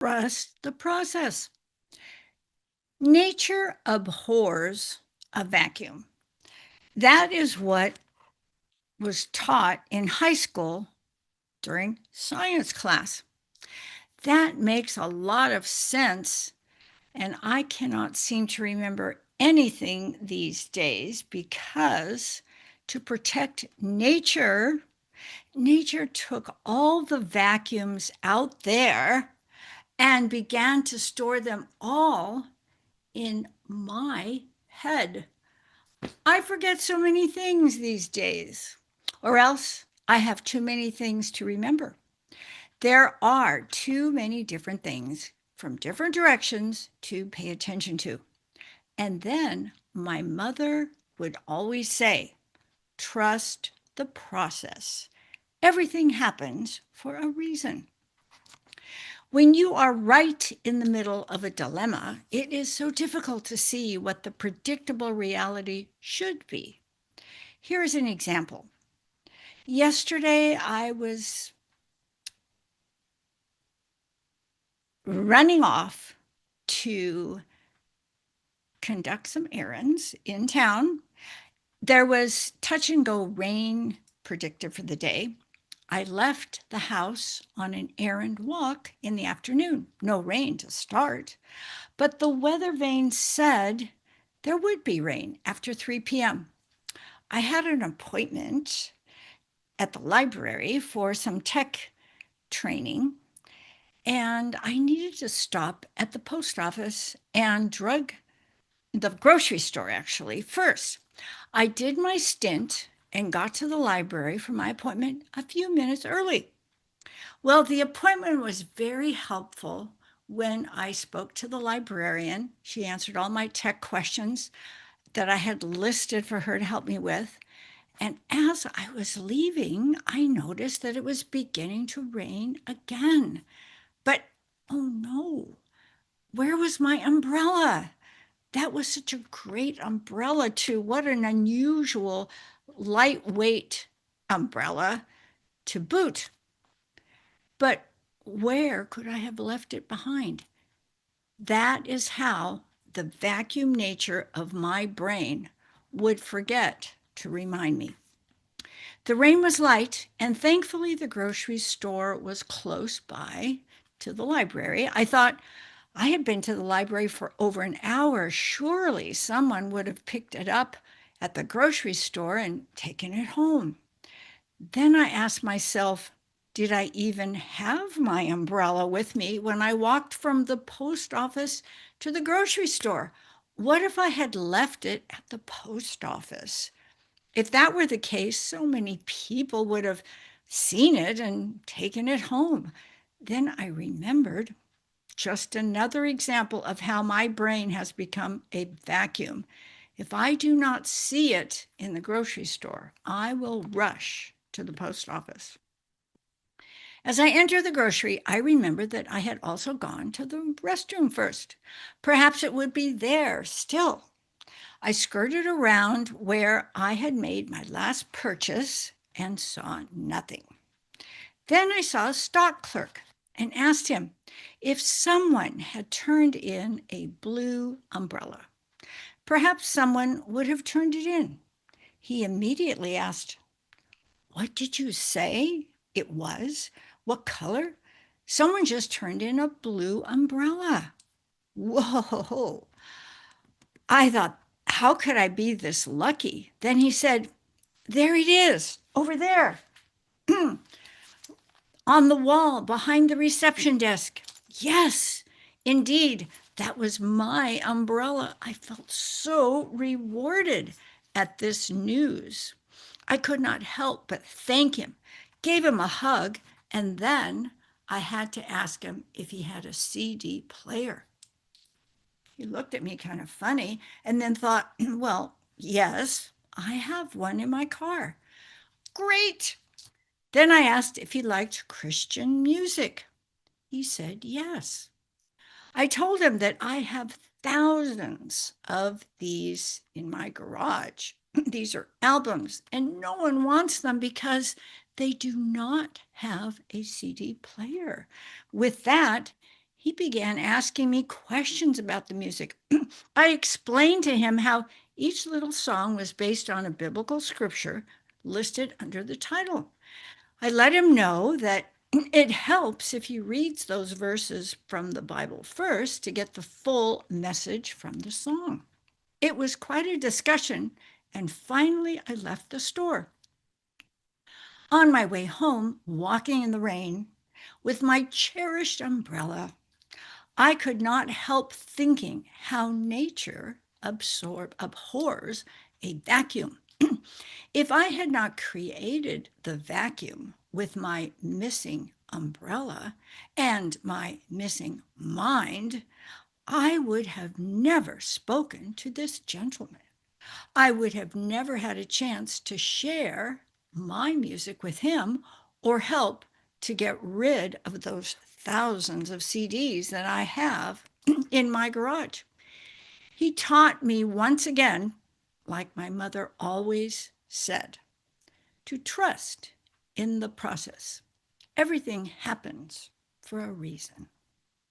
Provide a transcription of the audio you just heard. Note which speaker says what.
Speaker 1: Trust the process. Nature abhors a vacuum. That is what was taught in high school during science class. That makes a lot of sense, and I cannot seem to remember anything these days because to protect nature, nature took all the vacuums out there and began to store them all in my head. I forget so many things these days, or else I have too many things to remember. There are too many different things from different directions to pay attention to. And then my mother would always say, trust the process. Everything happens for a reason. When you are right in the middle of a dilemma, it is so difficult to see what the predictable reality should be. Here is an example. Yesterday, I was running off to conduct some errands in town. There was touch and go rain predicted for the day. I left the house on an errand walk in the afternoon. No rain to start, but the weather vane said there would be rain after 3 p.m. I had an appointment at the library for some tech training, and I needed to stop at the post office and the grocery store actually first. I did my stint and got to the library for my appointment a few minutes early. Well, the appointment was very helpful when I spoke to the librarian. She answered all my tech questions that I had listed for her to help me with. And as I was leaving, I noticed that it was beginning to rain again. But oh no, where was my umbrella? That was such a great umbrella, too. What an unusual, lightweight umbrella to boot. But where could I have left it behind? That is how the vacuum nature of my brain would forget to remind me. The rain was light, and thankfully the grocery store was close by to the library. I thought I had been to the library for over an hour. Surely someone would have picked it up at the grocery store and taken it home. Then I asked myself, did I even have my umbrella with me when I walked from the post office to the grocery store? What if I had left it at the post office? If that were the case, so many people would have seen it and taken it home. Then I remembered just another example of how my brain has become a vacuum. If I do not see it in the grocery store, I will rush to the post office. As I enter the grocery, I remember that I had also gone to the restroom first. Perhaps it would be there still. I skirted around where I had made my last purchase and saw nothing. Then I saw a stock clerk and asked him if someone had turned in a blue umbrella. Perhaps someone would have turned it in. He immediately asked, "What did you say it was? What color?" "Someone just turned in a blue umbrella." Whoa. I thought, how could I be this lucky? Then he said, "There it is, over there, on the wall behind the reception desk." Yes, indeed, that was my umbrella. I felt so rewarded at this news. I could not help but thank him, gave him a hug, and then I had to ask him if he had a CD player. He looked at me kind of funny and then thought, well, yes, I have one in my car. Great. Then I asked if he liked Christian music. He said yes. I told him that I have thousands of these in my garage. These are albums, and no one wants them because they do not have a CD player. With that, He began asking me questions about the music. I explained to him how each little song was based on a biblical scripture listed under the title. I let him know that it helps if he reads those verses from the Bible first to get the full message from the song. It was quite a discussion, and finally I left the store. On my way home, walking in the rain with my cherished umbrella, I could not help thinking how nature abhors a vacuum. If I had not created the vacuum with my missing umbrella and my missing mind, I would have never spoken to this gentleman. I would have never had a chance to share my music with him or help to get rid of those thousands of CDs that I have in my garage. He taught me once again, like my mother always said, to trust in the process. Everything happens for a reason.